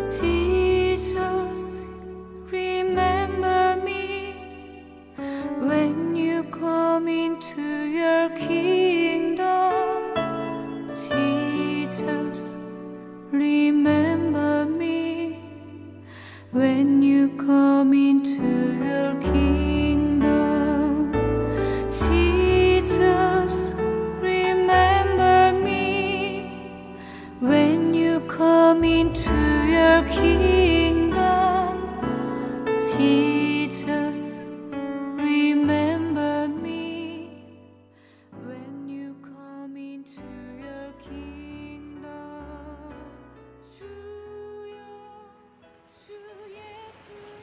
Jesus, remember me when you come into your kingdom. Jesus, remember me when you come into your kingdom. Jesus, remember me when you come into your kingdom. Jesus, remember me when you come into your kingdom. 주여, 주 예수여.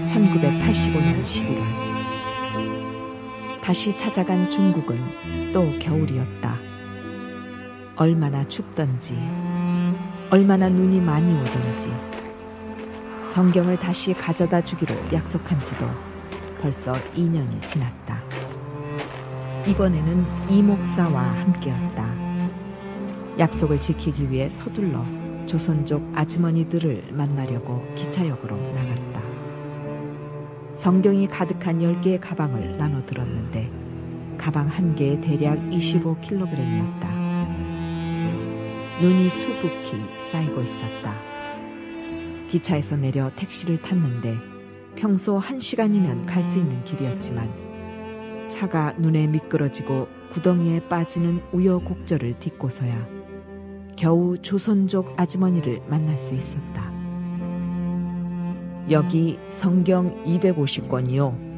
1985년 11월 다시 찾아간 중국은 또 겨울이었다. 얼마나 춥던지, 얼마나 눈이 많이 오던지, 성경을 다시 가져다 주기로 약속한 지도 벌써 2년이 지났다. 이번에는 이 목사와 함께였다. 약속을 지키기 위해 서둘러 조선족 아주머니들을 만나려고 기차역으로 나갔다. 성경이 가득한 10개의 가방을 나눠 들었는데 가방 한 개에 대략 25kg이었다. 눈이 수북히 쌓이고 있었다. 기차에서 내려 택시를 탔는데 평소 1시간이면 갈 수 있는 길이었지만 차가 눈에 미끄러지고 구덩이에 빠지는 우여곡절을 딛고서야 겨우 조선족 아주머니를 만날 수 있었다. 여기 성경 250권이요.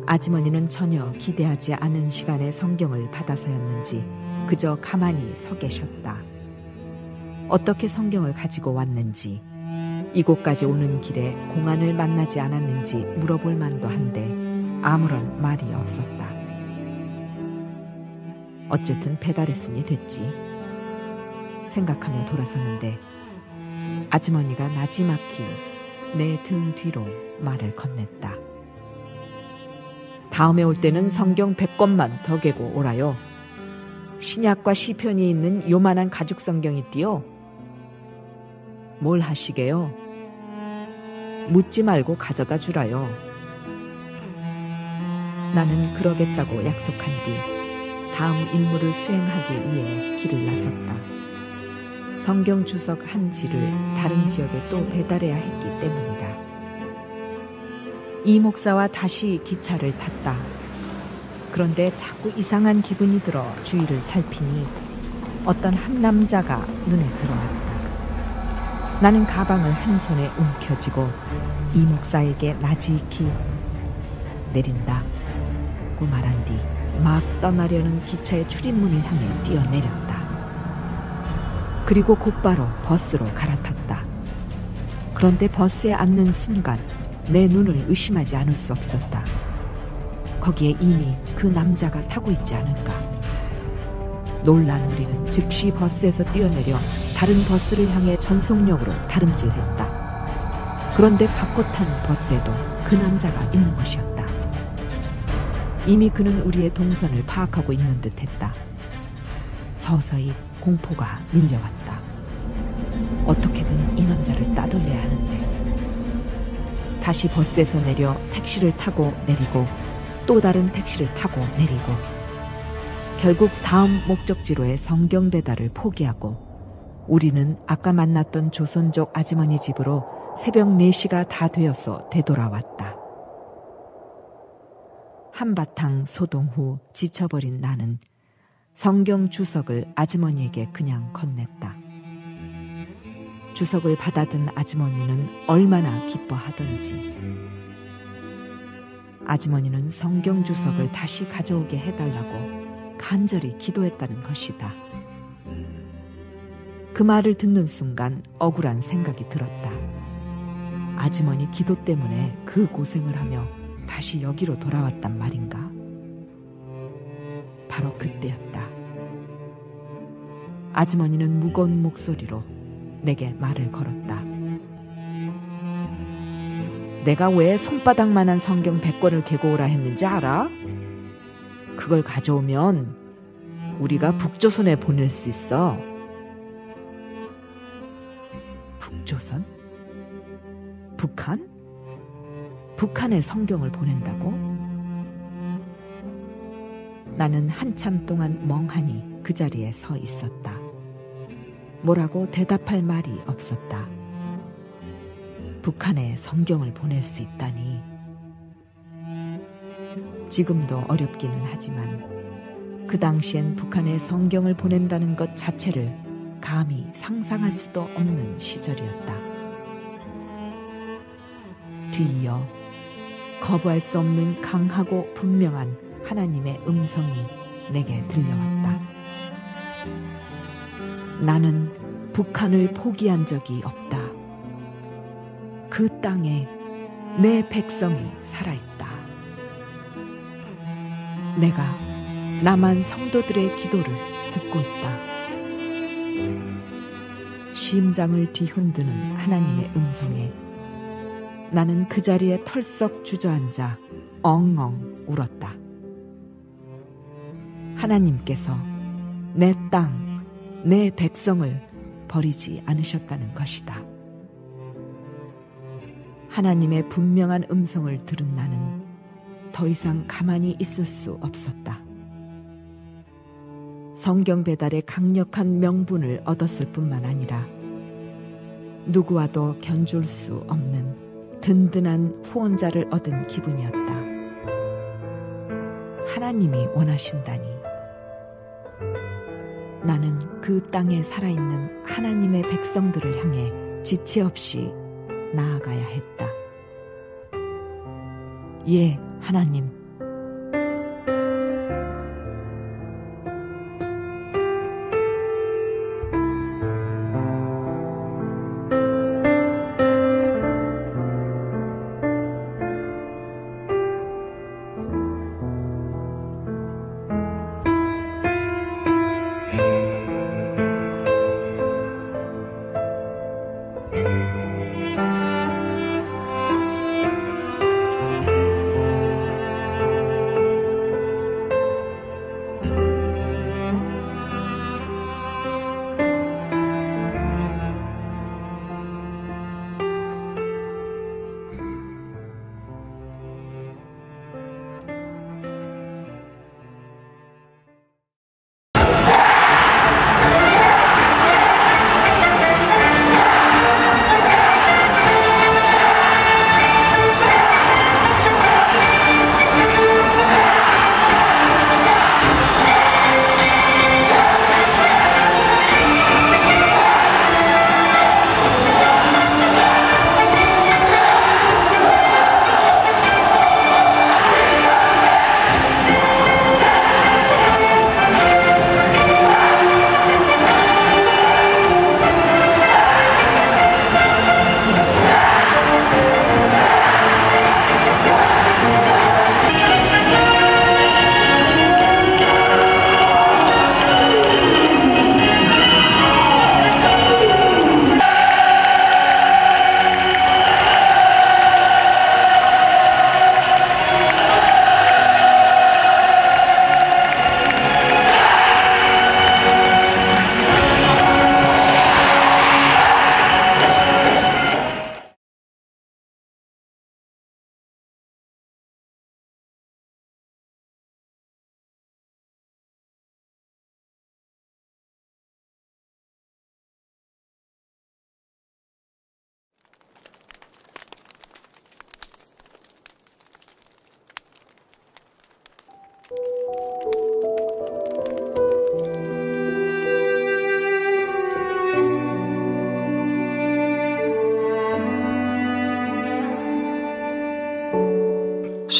아주머니는 전혀 기대하지 않은 시간에 성경을 받아서였는지 그저 가만히 서 계셨다. 어떻게 성경을 가지고 왔는지, 이곳까지 오는 길에 공안을 만나지 않았는지 물어볼 만도 한데 아무런 말이 없었다. 어쨌든 배달했으니 됐지 생각하며 돌아섰는데 아주머니가 나지막히 내 등 뒤로 말을 건넸다. 다음에 올 때는 성경 100권만 더 개고 오라요. 신약과 시편이 있는 요만한 가죽 성경이 띠요. 뭘 하시게요? 묻지 말고 가져다 주라요. 나는 그러겠다고 약속한 뒤 다음 임무를 수행하기 위해 길을 나섰다. 성경 주석 한 지를 다른 지역에 또 배달해야 했기 때문이다. 이 목사와 다시 기차를 탔다. 그런데 자꾸 이상한 기분이 들어 주위를 살피니 어떤 한 남자가 눈에 들어왔다. 나는 가방을 한 손에 움켜쥐고 이 목사에게 나지익히 내린다고 말한 뒤 막 떠나려는 기차의 출입문을 향해 뛰어내렸다. 그리고 곧바로 버스로 갈아탔다. 그런데 버스에 앉는 순간 내 눈을 의심하지 않을 수 없었다. 거기에 이미 그 남자가 타고 있지 않을까. 놀란 우리는 즉시 버스에서 뛰어내려 다른 버스를 향해 전속력으로 다름질했다. 그런데 받고 탄 버스에도 그 남자가 있는 것이었다. 이미 그는 우리의 동선을 파악하고 있는 듯했다. 서서히 공포가 밀려왔다. 어떻게든 이 남자를 따돌려야 하는데. 다시 버스에서 내려 택시를 타고 내리고 또 다른 택시를 타고 내리고 결국 다음 목적지로의 성경 배달을 포기하고 우리는 아까 만났던 조선족 아주머니 집으로 새벽 4시가 다 되어서 되돌아왔다. 한바탕 소동 후 지쳐버린 나는 성경 주석을 아주머니에게 그냥 건넸다. 주석을 받아든 아주머니는 얼마나 기뻐하던지. 아주머니는 성경 주석을 다시 가져오게 해달라고 간절히 기도했다는 것이다. 그 말을 듣는 순간 억울한 생각이 들었다. 아주머니 기도 때문에 그 고생을 하며 다시 여기로 돌아왔단 말인가? 바로 그때였다. 아주머니는 무거운 목소리로 내게 말을 걸었다. 내가 왜 손바닥만한 성경 100권을 개고 오라 했는지 알아? 그걸 가져오면 우리가 북조선에 보낼 수 있어. 북조선? 북한? 북한에 성경을 보낸다고? 나는 한참 동안 멍하니 그 자리에 서 있었다. 뭐라고 대답할 말이 없었다. 북한에 성경을 보낼 수 있다니. 지금도 어렵기는 하지만 그 당시엔 북한에 성경을 보낸다는 것 자체를 감히 상상할 수도 없는 시절이었다. 뒤이어 거부할 수 없는 강하고 분명한 하나님의 음성이 내게 들려왔다. 나는 북한을 포기한 적이 없다. 그 땅에 내 백성이 살아있다. 내가 남한 성도들의 기도를 듣고 있다. 심장을 뒤흔드는 하나님의 음성에 나는 그 자리에 털썩 주저앉아 엉엉 울었다. 하나님께서 내 땅, 내 백성을 버리지 않으셨다는 것이다. 하나님의 분명한 음성을 들은 나는 더 이상 가만히 있을 수 없었다. 성경 배달의 강력한 명분을 얻었을 뿐만 아니라 누구와도 견줄 수 없는 든든한 후원자를 얻은 기분이었다. 하나님이 원하신다니. 나는 그 땅에 살아있는 하나님의 백성들을 향해 지체 없이 나아가야 했다. 예, 하나님.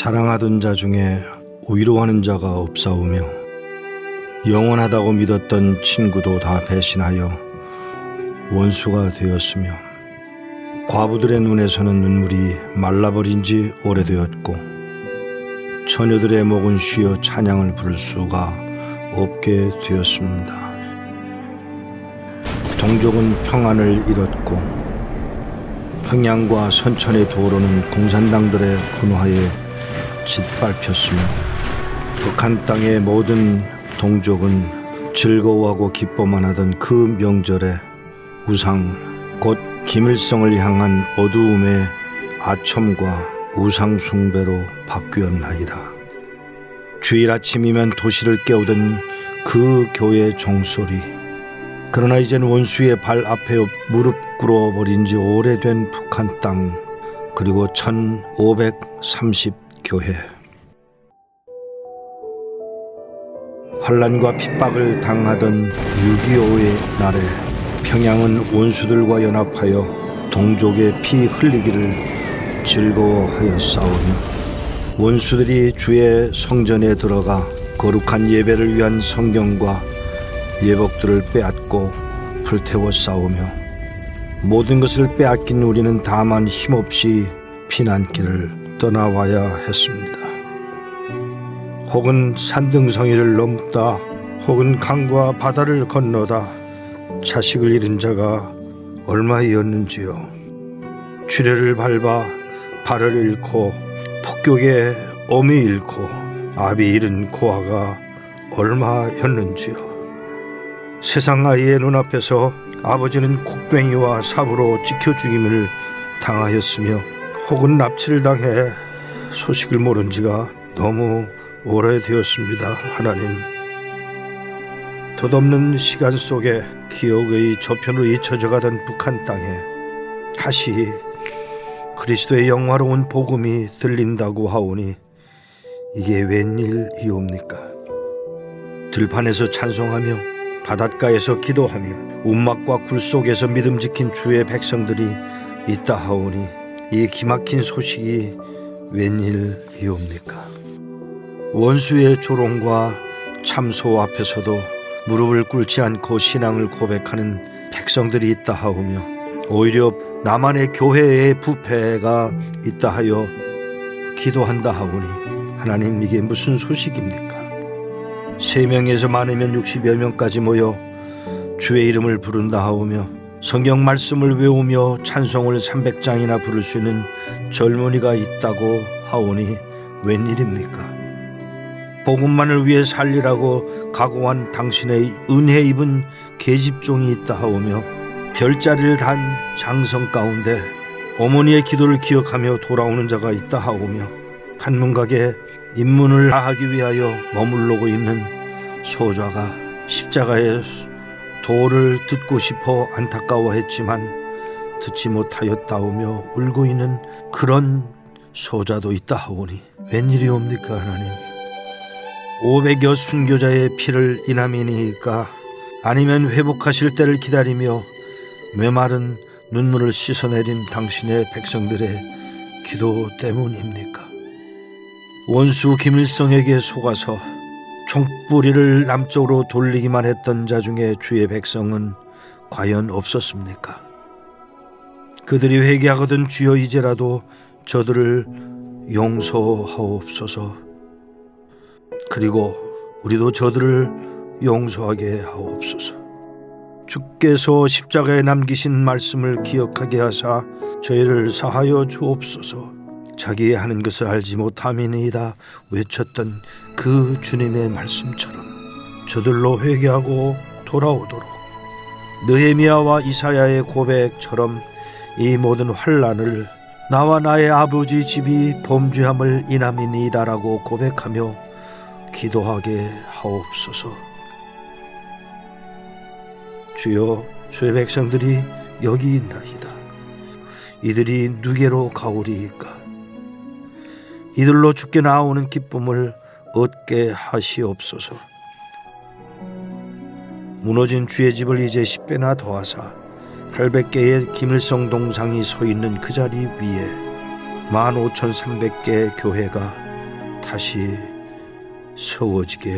사랑하던 자 중에 위로하는 자가 없사오며 영원하다고 믿었던 친구도 다 배신하여 원수가 되었으며 과부들의 눈에서는 눈물이 말라버린 지 오래되었고 처녀들의 목은 쉬어 찬양을 부를 수가 없게 되었습니다. 동족은 평안을 잃었고 평양과 선천의 도로는 공산당들의 군화에 짓밟혔으며 북한 땅의 모든 동족은 즐거워하고 기뻐만 하던 그 명절에 우상 곧 김일성을 향한 어두움의 아첨과 우상 숭배로 바뀌었나이다. 주일 아침이면 도시를 깨우던 그 교회 종소리, 그러나 이젠 원수의 발 앞에 무릎 꿇어버린 지 오래된 북한 땅, 그리고 1530 교회. 환란과 핍박을 당하던 6.25의 날에 평양은 원수들과 연합하여 동족의 피 흘리기를 즐거워하여 싸우며 원수들이 주의 성전에 들어가 거룩한 예배를 위한 성경과 예복들을 빼앗고 불태워 싸우며 모든 것을 빼앗긴 우리는 다만 힘없이 피난길을 떠나와야 했습니다. 혹은 산등성이를 넘다, 혹은 강과 바다를 건너다 자식을 잃은 자가 얼마이었는지요. 주례를 밟아 발을 잃고 폭격에 어미 잃고 아비 잃은 고아가 얼마였는지요. 세상 아이의 눈앞에서 아버지는 곡괭이와 삽으로 찍혀 죽임을 당하였으며 혹은 납치를 당해 소식을 모른 지가 너무 오래되었습니다. 하나님, 덧없는 시간 속에 기억의 저편으로 잊혀져 가던 북한 땅에 다시 그리스도의 영화로운 복음이 들린다고 하오니 이게 웬일이옵니까? 들판에서 찬송하며 바닷가에서 기도하며 움막과 굴 속에서 믿음 지킨 주의 백성들이 있다 하오니 이 기막힌 소식이 웬일이옵니까? 원수의 조롱과 참소 앞에서도 무릎을 꿇지 않고 신앙을 고백하는 백성들이 있다 하오며 오히려 나만의 교회의 부패가 있다 하여 기도한다 하오니 하나님, 이게 무슨 소식입니까? 3명에서 많으면 60여 명까지 모여 주의 이름을 부른다 하오며 성경 말씀을 외우며 찬송을 300장이나 부를 수 있는 젊은이가 있다고 하오니 웬일입니까? 복음만을 위해 살리라고 각오한 당신의 은혜 입은 계집종이 있다 하오며 별자리를 단 장성 가운데 어머니의 기도를 기억하며 돌아오는 자가 있다 하오며 한문각에 입문을 다하기 위하여 머물러고 있는 소자가 십자가의 도를 듣고 싶어 안타까워했지만 듣지 못하였다오며 울고 있는 그런 소자도 있다 하오니 웬일이옵니까? 하나님, 500여 순교자의 피를 인함이니까 아니면 회복하실 때를 기다리며 메마른 눈물을 씻어내린 당신의 백성들의 기도 때문입니까? 원수 김일성에게 속아서 총뿌리를 남쪽으로 돌리기만 했던 자 중에 주의 백성은 과연 없었습니까? 그들이 회개하거든 주여 이제라도 저들을 용서하옵소서. 그리고 우리도 저들을 용서하게 하옵소서. 주께서 십자가에 남기신 말씀을 기억하게 하사 저희를 사하여 주옵소서. 자기의 하는 것을 알지 못함이니이다 외쳤던 그 주님의 말씀처럼 저들로 회개하고 돌아오도록 느헤미야와 이사야의 고백처럼 이 모든 환난을 나와 나의 아버지 집이 범죄함을 인함이니이다라고 고백하며 기도하게 하옵소서. 주여, 주의 백성들이 여기 있나이다. 이들이 누게로 가오리이까? 이들로 주께 나오는 기쁨을 얻게 하시옵소서. 무너진 주의 집을 이제 10배나 더하사 800개의 김일성 동상이 서 있는 그 자리 위에 15,300개의 교회가 다시 세워지게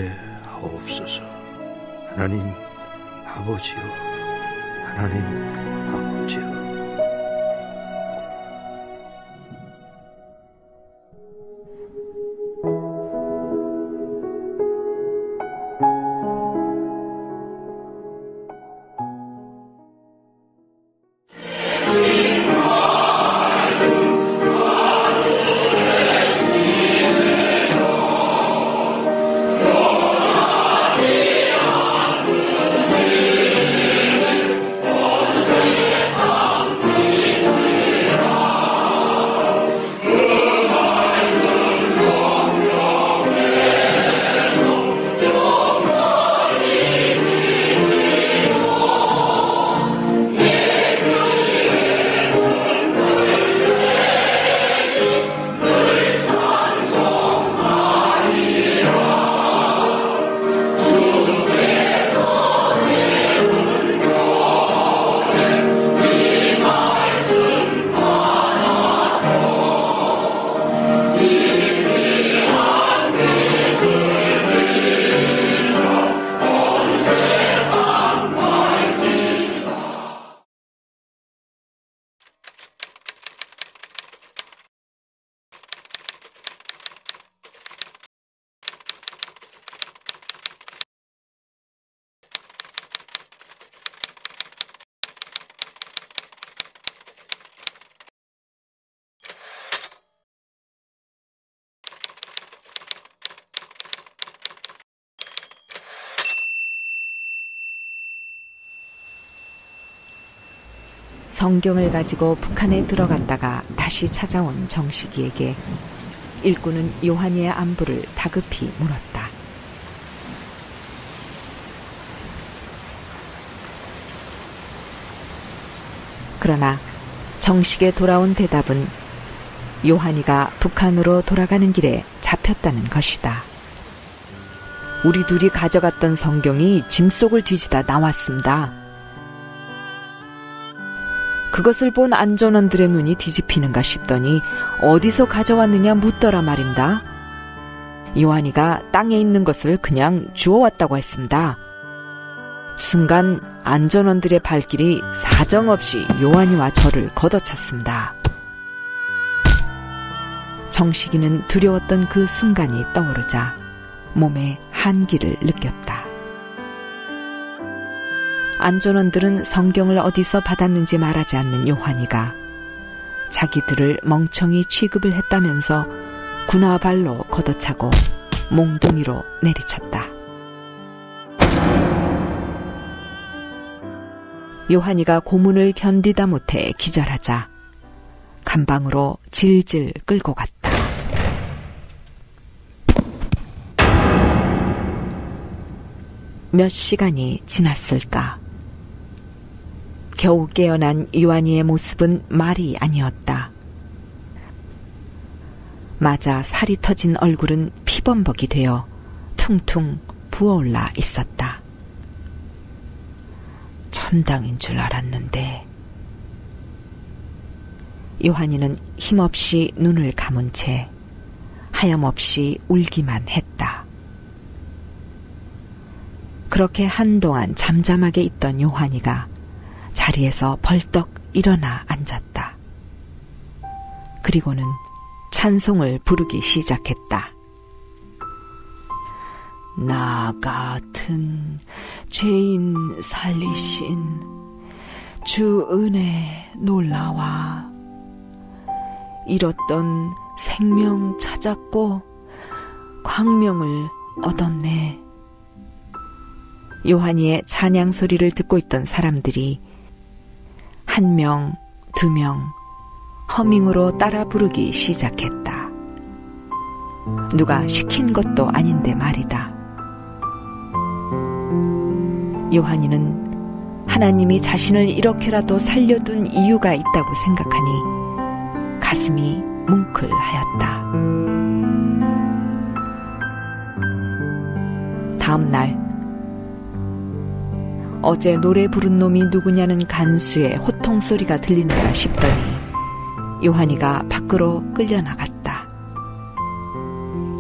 하옵소서. 하나님 아버지요, 하나님 아버지요. 성경을 가지고 북한에 들어갔다가 다시 찾아온 정식이에게 일꾼은 요한이의 안부를 다급히 물었다. 그러나 정식에 돌아온 대답은 요한이가 북한으로 돌아가는 길에 잡혔다는 것이다. 우리 둘이 가져갔던 성경이 짐 속을 뒤지다 나왔습니다. 그것을 본 안전원들의 눈이 뒤집히는가 싶더니 어디서 가져왔느냐 묻더라 말입니다. 요한이가 땅에 있는 것을 그냥 주워왔다고 했습니다. 순간 안전원들의 발길이 사정없이 요한이와 저를 걷어찼습니다. 정식이는 두려웠던 그 순간이 떠오르자 몸에 한기를 느꼈다. 안전원들은 성경을 어디서 받았는지 말하지 않는 요한이가 자기들을 멍청이 취급을 했다면서 군화발로 걷어차고 몽둥이로 내리쳤다. 요한이가 고문을 견디다 못해 기절하자 감방으로 질질 끌고 갔다. 몇 시간이 지났을까? 겨우 깨어난 요한이의 모습은 말이 아니었다. 맞아 살이 터진 얼굴은 피범벅이 되어 퉁퉁 부어올라 있었다. 천당인 줄 알았는데. 요한이는 힘없이 눈을 감은 채 하염없이 울기만 했다. 그렇게 한동안 잠잠하게 있던 요한이가 자리에서 벌떡 일어나 앉았다. 그리고는 찬송을 부르기 시작했다. 나 같은 죄인 살리신 주 은혜 놀라와 잃었던 생명 찾았고 광명을 얻었네. 요한이의 찬양 소리를 듣고 있던 사람들이 한 명, 두 명 허밍으로 따라 부르기 시작했다. 누가 시킨 것도 아닌데 말이다. 요한이는 하나님이 자신을 이렇게라도 살려둔 이유가 있다고 생각하니 가슴이 뭉클하였다. 다음 날 어제 노래 부른 놈이 누구냐는 간수의 호통 소리가 들리는가 싶더니 요한이가 밖으로 끌려나갔다.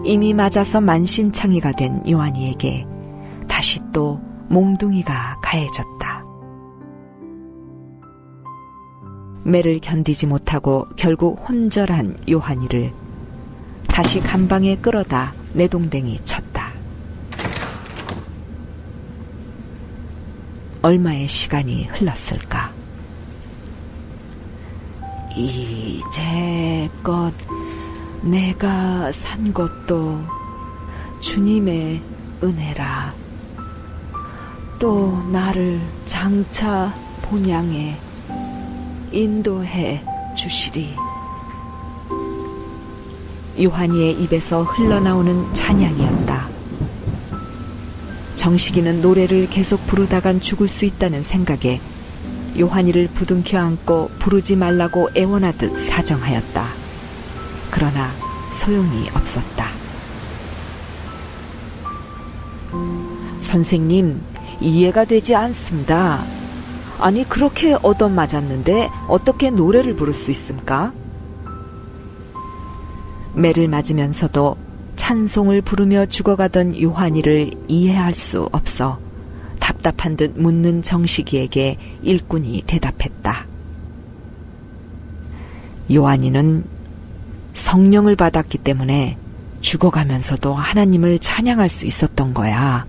이미 맞아서 만신창이가 된 요한이에게 다시 또 몽둥이가 가해졌다. 매를 견디지 못하고 결국 혼절한 요한이를 다시 감방에 끌어다 내동댕이 쳤다. 얼마의 시간이 흘렀을까? 이제껏 내가 산 것도 주님의 은혜라. 또 나를 장차 본향에 인도해 주시리. 요한이의 입에서 흘러나오는 찬양이었다. 정식이는 노래를 계속 부르다간 죽을 수 있다는 생각에 요한이를 부둥켜 안고 부르지 말라고 애원하듯 사정하였다. 그러나 소용이 없었다. 선생님, 이해가 되지 않습니다. 아니, 그렇게 얻어맞았는데 어떻게 노래를 부를 수 있습니까? 매를 맞으면서도 찬송을 부르며 죽어가던 요한이를 이해할 수 없어 답답한 듯 묻는 정식이에게 일꾼이 대답했다. 요한이는 성령을 받았기 때문에 죽어가면서도 하나님을 찬양할 수 있었던 거야.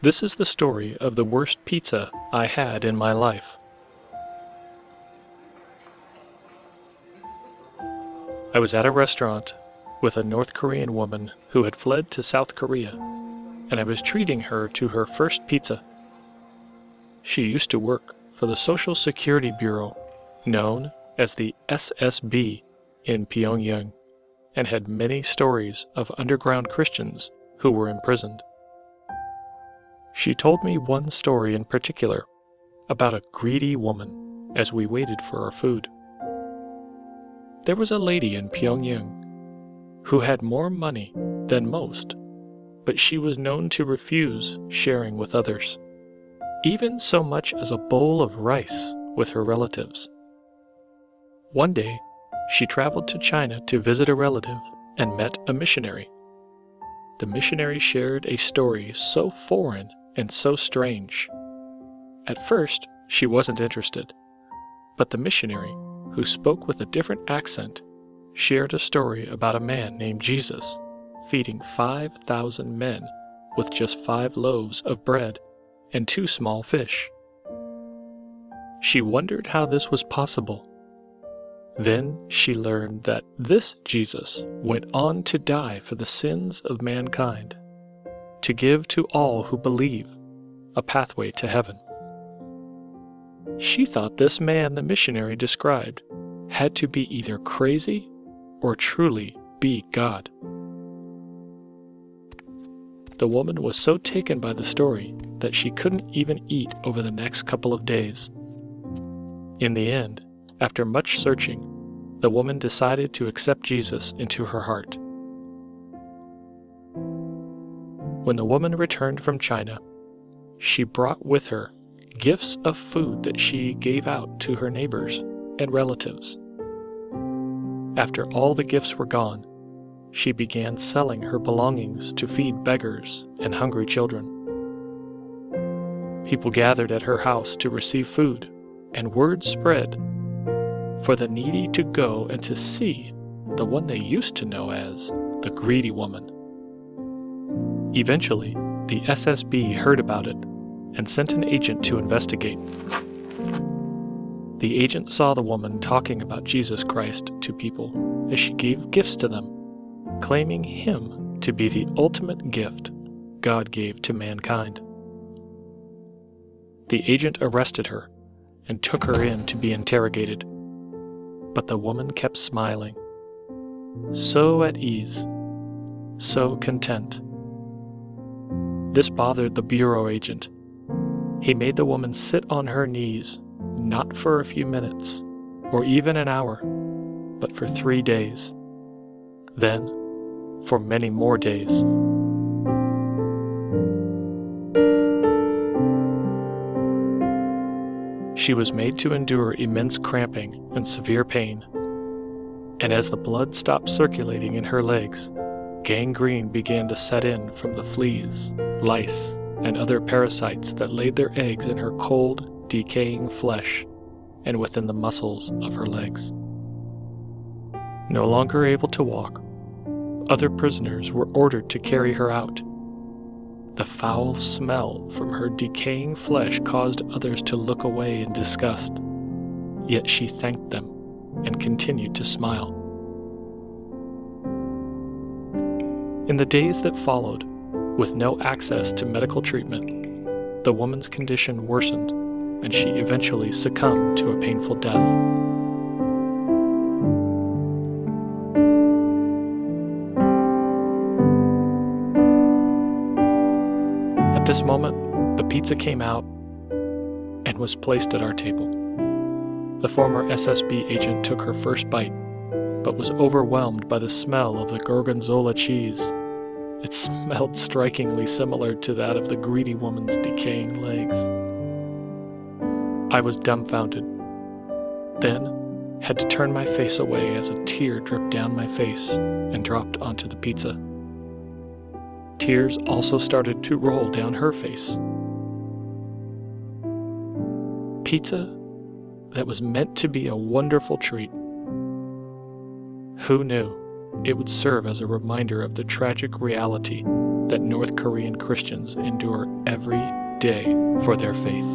This is the story of the worst pizza I had in my life. I was at a restaurant with a North Korean woman who had fled to South Korea, and I was treating her to her first pizza. She used to work for the Social Security Bureau, known as the SSB, in Pyongyang, and had many stories of underground Christians who were imprisoned. She told me one story in particular about a greedy woman as we waited for our food. There was a lady in Pyongyang who had more money than most, but she was known to refuse sharing with others, even so much as a bowl of rice with her relatives. One day, she traveled to China to visit a relative and met a missionary. The missionary shared a story so foreign and so strange. At first, she wasn't interested, but the missionary, who spoke with a different accent, shared a story about a man named Jesus feeding 5,000 men with just 5 loaves of bread and 2 small fish. She wondered how this was possible. Then she learned that this Jesus went on to die for the sins of mankind, to give to all who believe a pathway to heaven. She thought this man the missionary described had to be either crazy or truly be God. The woman was so taken by the story that she couldn't even eat over the next couple of days. In the end, after much searching, the woman decided to accept Jesus into her heart. When the woman returned from China, she brought with her gifts of food that she gave out to her neighbors and relatives. After all the gifts were gone, she began selling her belongings to feed beggars and hungry children. People gathered at her house to receive food, and word spread for the needy to go and to see the one they used to know as the greedy woman. Eventually, the SSB heard about it and sent an agent to investigate. The agent saw the woman talking about Jesus Christ to people as she gave gifts to them, claiming him to be the ultimate gift God gave to mankind. The agent arrested her and took her in to be interrogated, but the woman kept smiling, so at ease, so content. This bothered the bureau agent. He made the woman sit on her knees, not for a few minutes, or even an hour, but for 3 days. Then, for many more days. She was made to endure immense cramping and severe pain, and as the blood stopped circulating in her legs, gangrene began to set in from the fleas, lice, and other parasites that laid their eggs in her cold, decaying flesh and within the muscles of her legs. No longer able to walk, other prisoners were ordered to carry her out. The foul smell from her decaying flesh caused others to look away in disgust, yet she thanked them and continued to smile. In the days that followed, with no access to medical treatment, the woman's condition worsened, and she eventually succumbed to a painful death. At this moment, the pizza came out and was placed at our table. The former SSB agent took her first bite, but was overwhelmed by the smell of the gorgonzola cheese. It smelled strikingly similar to that of the greedy woman's decaying legs. I was dumbfounded, then had to turn my face away as a tear dripped down my face and dropped onto the pizza. Tears also started to roll down her face. Pizza that was meant to be a wonderful treat. Who knew it would serve as a reminder of the tragic reality that North Korean Christians endure every day for their faith.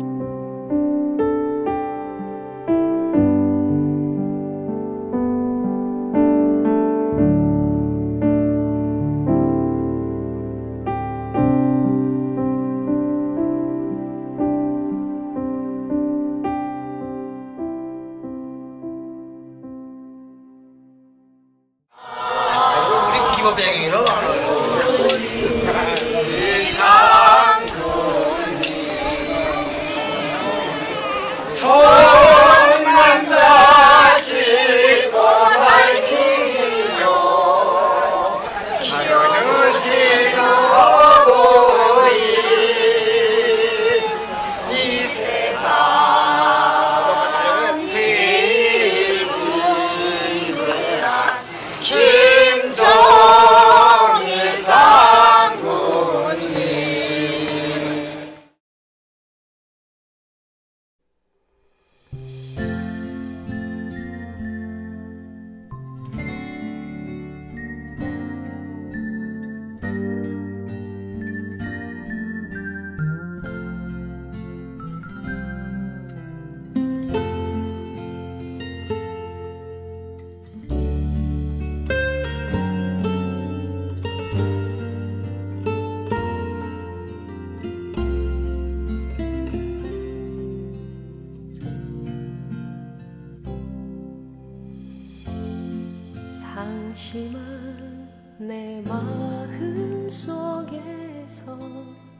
상심한 내 마음 속에서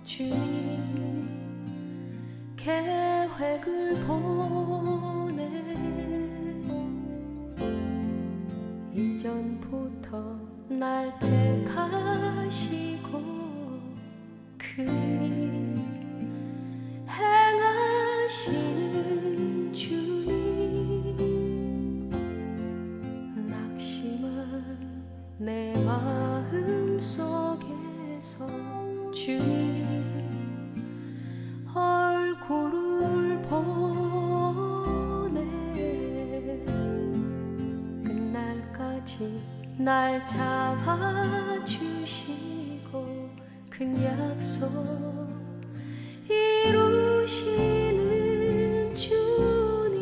주님 계획을 보내 이전부터 날 택하시고 그리 행하시는 주님 낙심한 내 마음 속에서 주님 얼굴을 보내 끝날까지 날 잡아주시고 큰 약속 이루시는 주님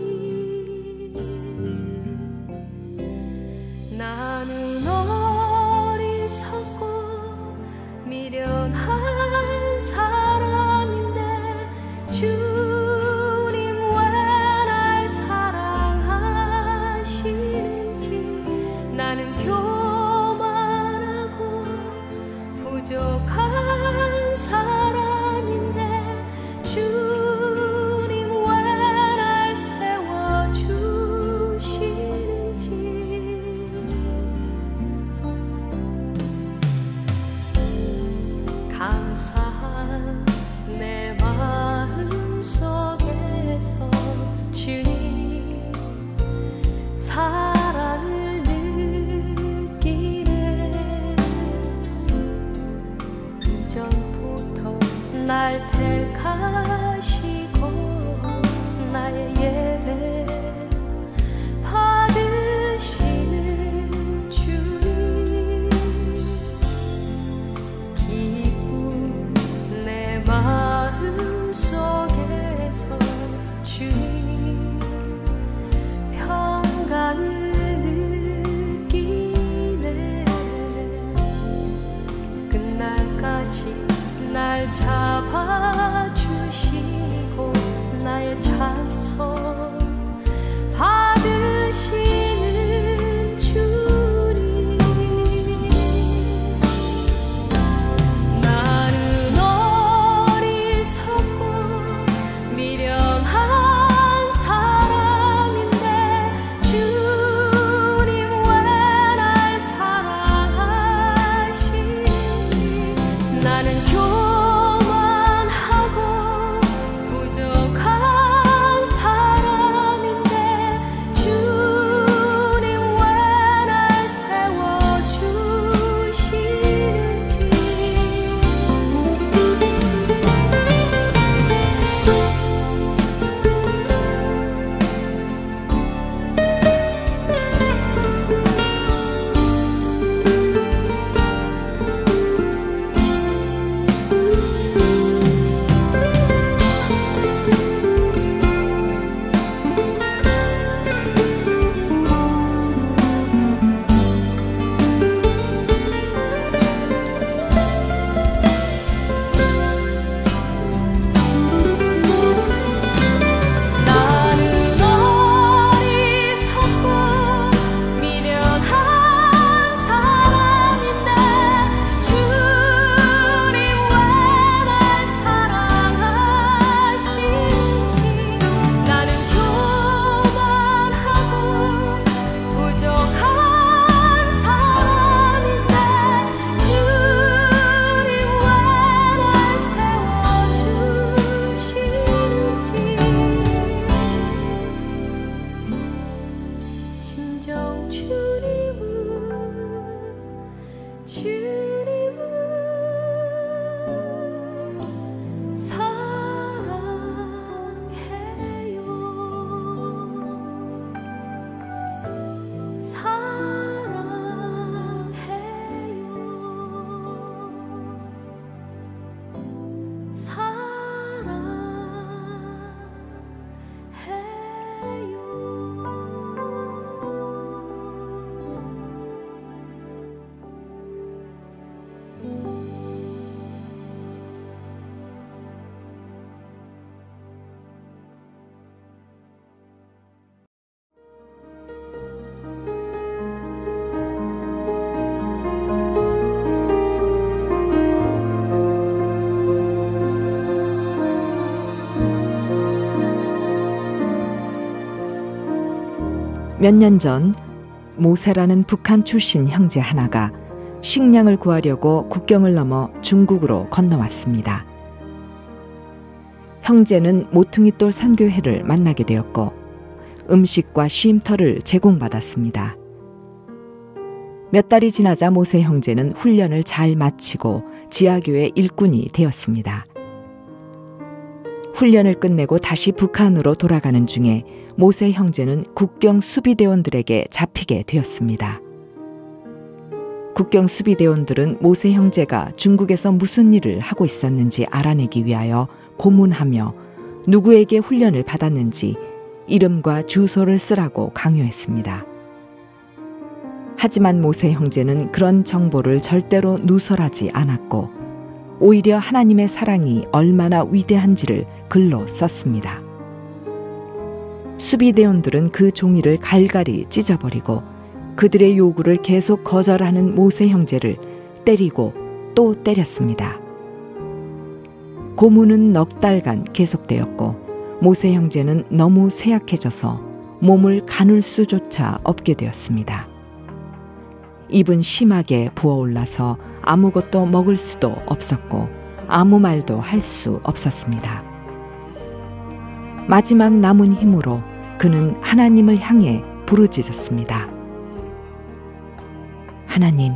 나는 어리석고 미련한 사람인데 주님 왜 날 사랑하시는지 나는 교만하고 부족한 사람인데 주님 왜 날 세워주시는지 감사한 내 마음 속에서 주님 사랑을 느끼네 이전부터 날 택하시고 나의 예배 받으시는 주님 기쁜 내 마음 속에서 주님 평강을 느끼네 끝날까지 날 잡아주시고 나의 찬송 받으시는 주님 나는 어리석고 미련한 사람인데 주님 왜 날 사랑하시는지 나는 교만하고 부족한 사람인데 주님 왜 날 세워주시는지 몇 년 전 모세라는 북한 출신 형제 하나가 식량을 구하려고 국경을 넘어 중국으로 건너왔습니다. 형제는 모퉁이돌 선교회를 만나게 되었고 음식과 쉼터를 제공받았습니다. 몇 달이 지나자 모세 형제는 훈련을 잘 마치고 지하교회 일꾼이 되었습니다. 훈련을 끝내고 다시 북한으로 돌아가는 중에 모세 형제는 국경 수비대원들에게 잡히게 되었습니다. 국경 수비대원들은 모세 형제가 중국에서 무슨 일을 하고 있었는지 알아내기 위하여 고문하며 누구에게 훈련을 받았는지 이름과 주소를 쓰라고 강요했습니다. 하지만 모세 형제는 그런 정보를 절대로 누설하지 않았고 오히려 하나님의 사랑이 얼마나 위대한지를 글로 썼습니다. 수비대원들은 그 종이를 갈갈이 찢어버리고 그들의 요구를 계속 거절하는 모세 형제를 때리고 또 때렸습니다. 고문은 넉 달간 계속되었고 모세 형제는 너무 쇠약해져서 몸을 가눌 수조차 없게 되었습니다. 입은 심하게 부어올라서 아무것도 먹을 수도 없었고 아무 말도 할 수 없었습니다. 마지막 남은 힘으로 그는 하나님을 향해 부르짖었습니다. 하나님,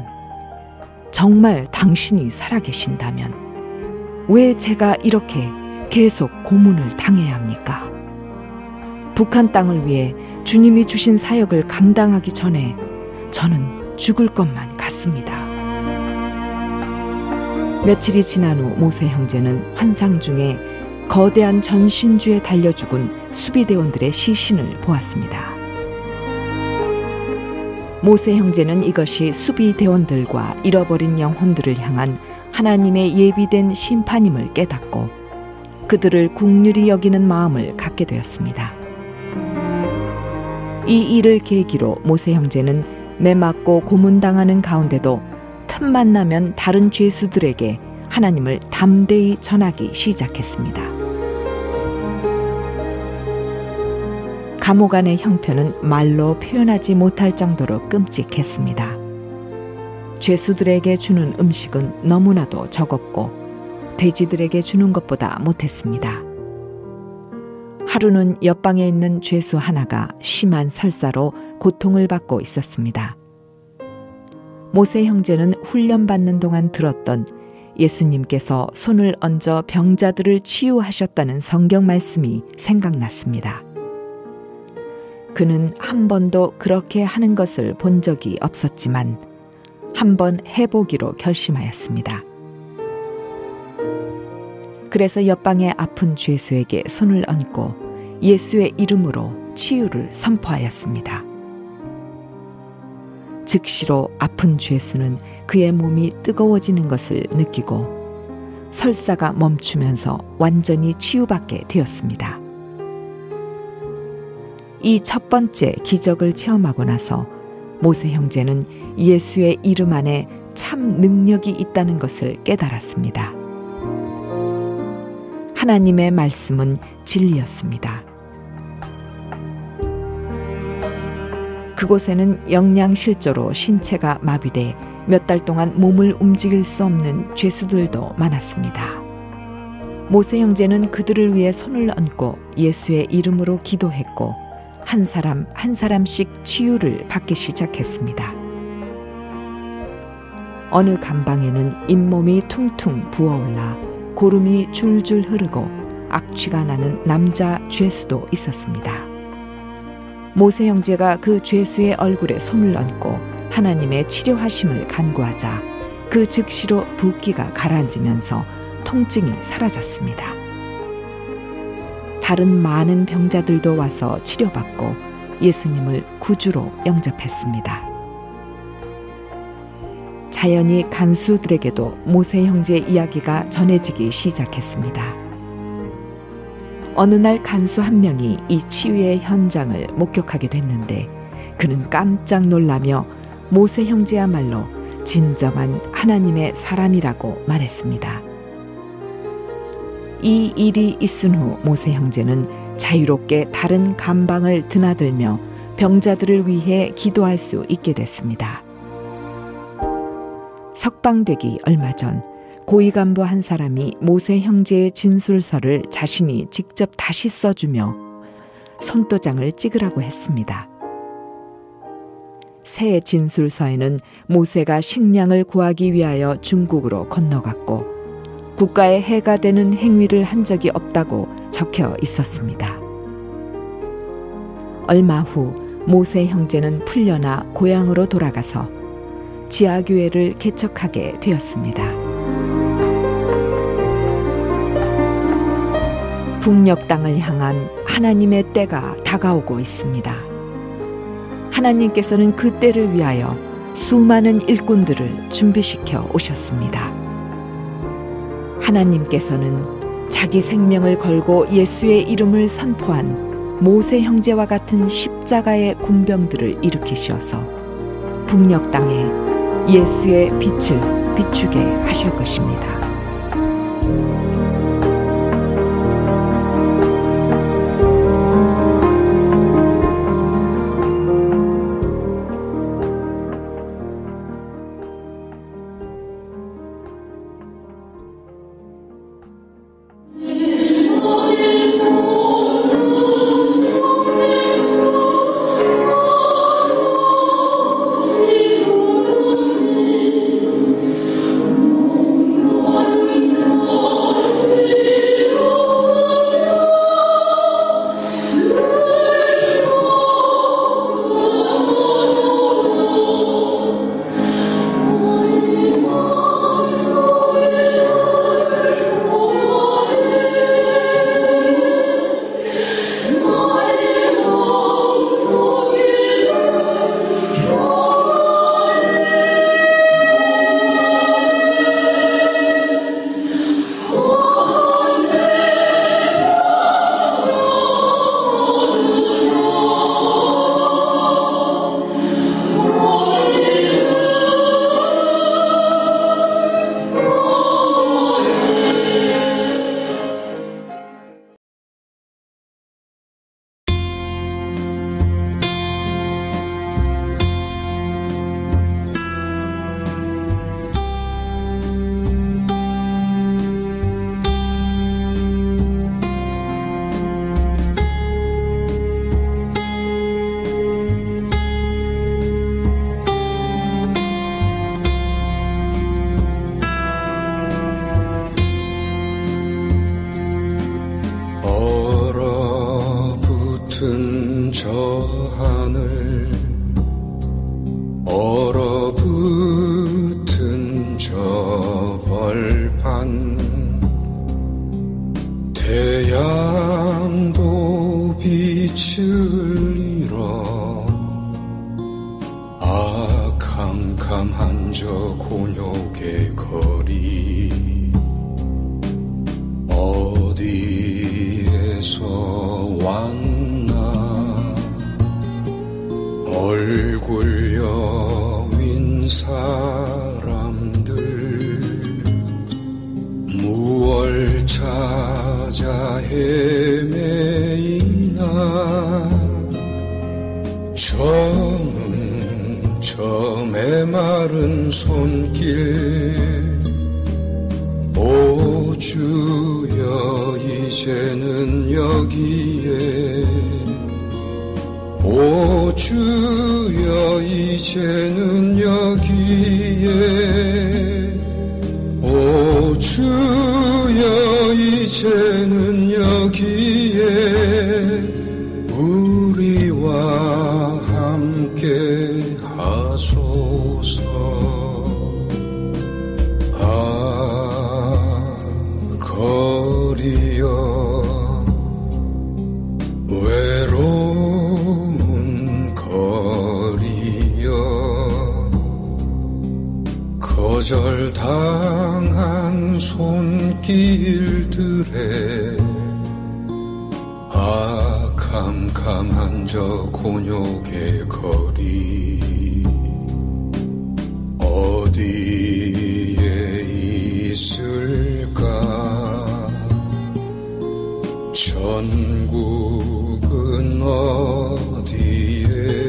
정말 당신이 살아계신다면 왜 제가 이렇게 계속 고문을 당해야 합니까? 북한 땅을 위해 주님이 주신 사역을 감당하기 전에 저는 죽을 것만 같습니다. 며칠이 지난 후 모세 형제는 환상 중에 거대한 전신주에 달려 죽은 수비대원들의 시신을 보았습니다. 모세 형제는 이것이 수비대원들과 잃어버린 영혼들을 향한 하나님의 예비된 심판임을 깨닫고 그들을 긍휼히 여기는 마음을 갖게 되었습니다. 이 일을 계기로 모세 형제는 매맞고 고문당하는 가운데도 틈만 나면 다른 죄수들에게 하나님을 담대히 전하기 시작했습니다. 감옥 안의 형편은 말로 표현하지 못할 정도로 끔찍했습니다. 죄수들에게 주는 음식은 너무나도 적었고 돼지들에게 주는 것보다 못했습니다. 하루는 옆방에 있는 죄수 하나가 심한 설사로 고통을 받고 있었습니다. 모세 형제는 훈련받는 동안 들었던 예수님께서 손을 얹어 병자들을 치유하셨다는 성경 말씀이 생각났습니다. 그는 한 번도 그렇게 하는 것을 본 적이 없었지만 한번 해보기로 결심하였습니다. 그래서 옆방의 아픈 죄수에게 손을 얹고 예수의 이름으로 치유를 선포하였습니다. 즉시로 아픈 죄수는 그의 몸이 뜨거워지는 것을 느끼고 설사가 멈추면서 완전히 치유받게 되었습니다. 이 첫 번째 기적을 체험하고 나서 모세 형제는 예수의 이름 안에 참 능력이 있다는 것을 깨달았습니다. 하나님의 말씀은 진리였습니다. 그곳에는 영양실조로 신체가 마비돼 몇 달 동안 몸을 움직일 수 없는 죄수들도 많았습니다. 모세 형제는 그들을 위해 손을 얹고 예수의 이름으로 기도했고 한 사람 한 사람씩 치유를 받기 시작했습니다. 어느 감방에는 잇몸이 퉁퉁 부어올라 고름이 줄줄 흐르고 악취가 나는 남자 죄수도 있었습니다. 모세 형제가 그 죄수의 얼굴에 손을 얹고 하나님의 치료하심을 간구하자 그 즉시로 붓기가 가라앉으면서 통증이 사라졌습니다. 다른 많은 병자들도 와서 치료받고 예수님을 구주로 영접했습니다. 자연히 간수들에게도 모세 형제 이야기가 전해지기 시작했습니다. 어느 날 간수 한 명이 이 치유의 현장을 목격하게 됐는데 그는 깜짝 놀라며 모세 형제야말로 진정한 하나님의 사람이라고 말했습니다. 이 일이 있은 후 모세 형제는 자유롭게 다른 감방을 드나들며 병자들을 위해 기도할 수 있게 됐습니다. 석방되기 얼마 전 고위 간부 한 사람이 모세 형제의 진술서를 자신이 직접 다시 써주며 손도장을 찍으라고 했습니다. 새 진술서에는 모세가 식량을 구하기 위하여 중국으로 건너갔고 국가에 해가 되는 행위를 한 적이 없다고 적혀 있었습니다. 얼마 후 모세 형제는 풀려나 고향으로 돌아가서 지하교회를 개척하게 되었습니다. 북녘 땅을 향한 하나님의 때가 다가오고 있습니다. 하나님께서는 그 때를 위하여 수많은 일꾼들을 준비시켜 오셨습니다. 하나님께서는 자기 생명을 걸고 예수의 이름을 선포한 모세 형제와 같은 십자가의 군병들을 일으키셔서 북녘 땅에 예수의 빛을 비추게 하실 것입니다. 얼어붙은 저 벌판 태양도 빛을 잃어 캄캄한 저 곤욕의 거리 어디에서 왔나 얼굴 여윈 사람들 무얼 찾아 헤매이나 저는 저 메마른 손길 오 주여 이제는 여기에 오 주여 이제는 여기에 오 주여 이제는 여기에 우리와 함께 하소서 거리여 외로운 거리여 거절당한 손길들에 캄캄한 저 곤욕의 거리 어디에 있을까 전국은 어디에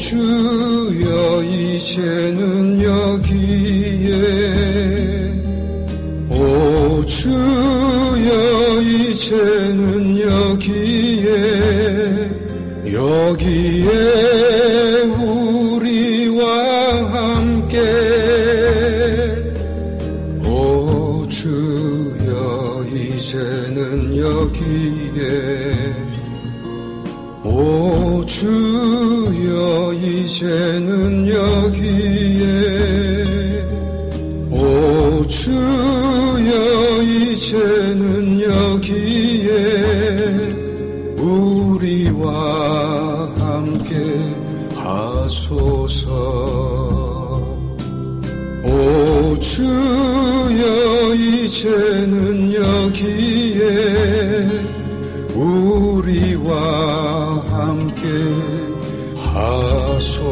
주여 이제는 여기에 오 주여 이제는 여기에 우리와 함께 오 주여 이제는 여기에 오 주여 이제는 여기에 오 주여 이제는 여기에 우리와 함께 하소서 오 주여 이제는 여기에 우리와 함께 하소서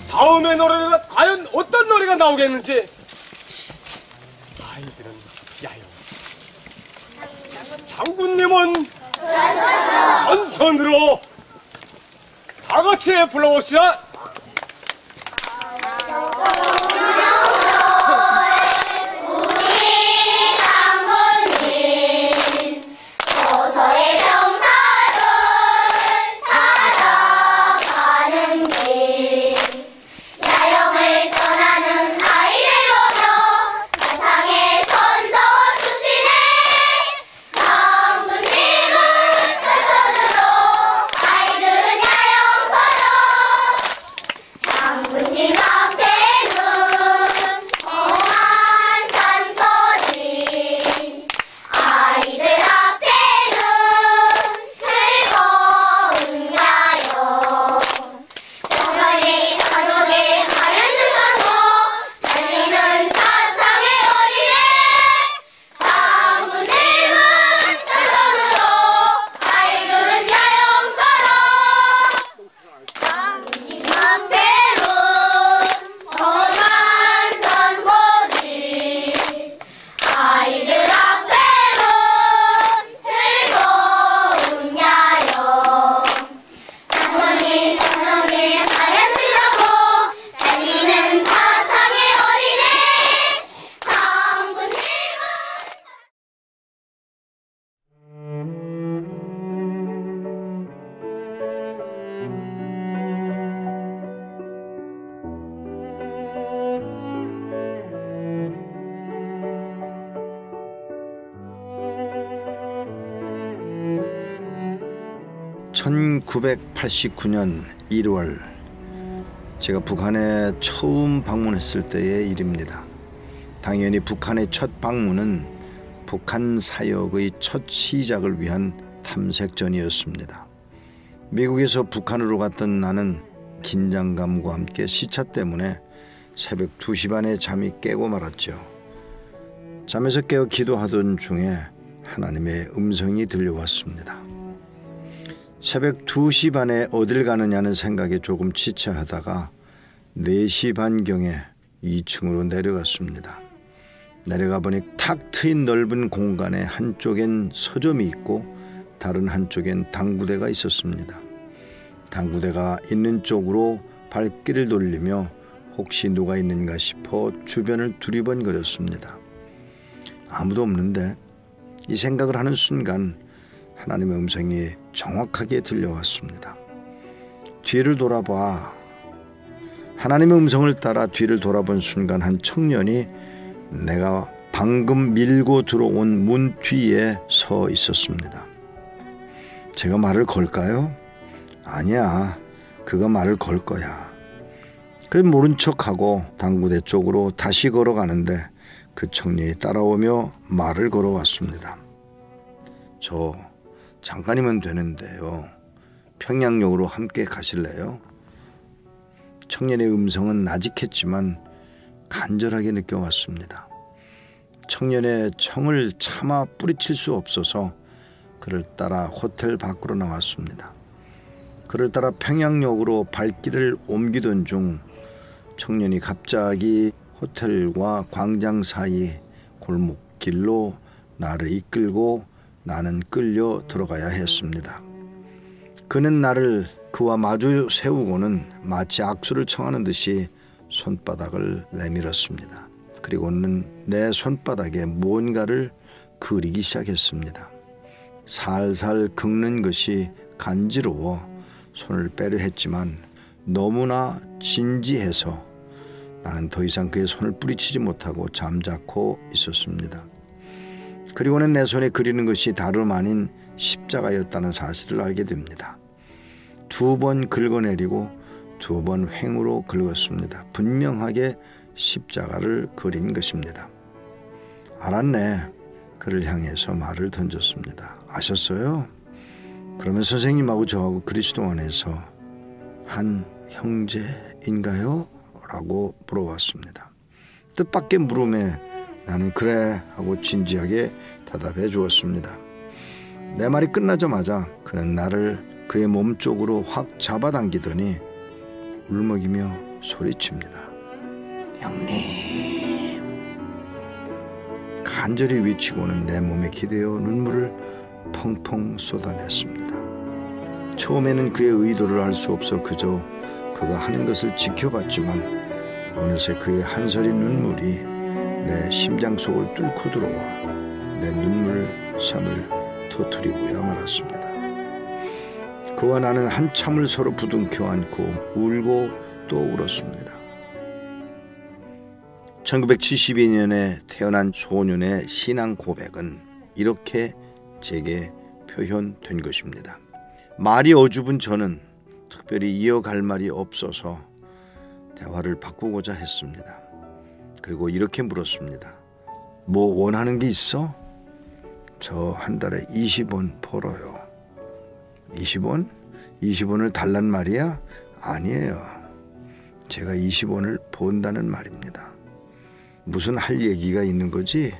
다음의 노래가 과연 어떤 노래가 나오겠는지. 아이들은 야요. 장군님은 전선으로 다 같이 불러봅시다. (1989년 1월) 제가 북한에 처음 방문했을 때의 일입니다. 당연히 북한의 첫 방문은 북한 사역의 첫 시작을 위한 탐색전이었습니다. 미국에서 북한으로 갔던 나는 긴장감과 함께 시차 때문에 새벽 2시 반에 잠이 깨고 말았죠. 잠에서 깨어 기도하던 중에 하나님의 음성이 들려왔습니다. 새벽 2시 반에 어딜 가느냐는 생각에 조금 지체하다가 4시 반경에 2층으로 내려갔습니다. 내려가 보니 탁 트인 넓은 공간에 한쪽엔 서점이 있고 다른 한쪽엔 당구대가 있었습니다. 당구대가 있는 쪽으로 발길을 돌리며 혹시 누가 있는가 싶어 주변을 두리번거렸습니다. 아무도 없는데 이 생각을 하는 순간 하나님의 음성이 정확하게 들려왔습니다. 뒤를 돌아봐. 하나님의 음성을 따라 뒤를 돌아본 순간 한 청년이 내가 방금 밀고 들어온 문 뒤에 서 있었습니다. 제가 말을 걸까요? 아니야, 그가 말을 걸 거야. 그래서 모른 척하고 당구대 쪽으로 다시 걸어가는데 그 청년이 따라오며 말을 걸어왔습니다. 저 잠깐이면 되는데요. 평양역으로 함께 가실래요? 청년의 음성은 나직했지만 간절하게 느껴왔습니다. 청년의 청을 차마 뿌리칠 수 없어서 그를 따라 호텔 밖으로 나왔습니다. 그를 따라 평양역으로 발길을 옮기던 중 청년이 갑자기 호텔과 광장 사이 골목길로 나를 이끌고 나는 끌려 들어가야 했습니다. 그는 나를 그와 마주 세우고는 마치 악수를 청하는 듯이 손바닥을 내밀었습니다. 그리고는 내 손바닥에 무언가를 그리기 시작했습니다. 살살 긁는 것이 간지러워 손을 빼려 했지만 너무나 진지해서 나는 더 이상 그의 손을 뿌리치지 못하고 잠자코 있었습니다. 그리고는 내 손에 그리는 것이 다름 아닌 십자가였다는 사실을 알게 됩니다. 2번 긁어내리고 2번 횡으로 긁었습니다. 분명하게 십자가를 그린 것입니다. 알았네. 그를 향해서 말을 던졌습니다. 아셨어요? 그러면 선생님하고 저하고 그리스도 안에서 한 형제인가요? 라고 물어봤습니다. 뜻밖의 물음에 나는 그래 하고 진지하게 대답해 주었습니다. 내 말이 끝나자마자 그는 나를 그의 몸 쪽으로 확 잡아당기더니 울먹이며 소리칩니다. 형님. 간절히 외치고는 내 몸에 기대어 눈물을 펑펑 쏟아냈습니다. 처음에는 그의 의도를 알 수 없어 그저 그가 하는 것을 지켜봤지만 어느새 그의 한 서리 눈물이 내 심장 속을 뚫고 들어와 내 눈물샘을 터뜨리고야 말았습니다. 그와 나는 한참을 서로 부둥켜 안고 울고 또 울었습니다. 1972년에 태어난 소년의 신앙 고백은 이렇게 제게 표현된 것입니다. 말이 어줍은 저는 특별히 이어갈 말이 없어서 대화를 바꾸고자 했습니다. 그리고 이렇게 물었습니다. 뭐 원하는 게 있어? 저 한 달에 20원 벌어요. 20원? 20원을 달란 말이야? 아니에요. 제가 20원을 번다는 말입니다. 무슨 할 얘기가 있는 거지?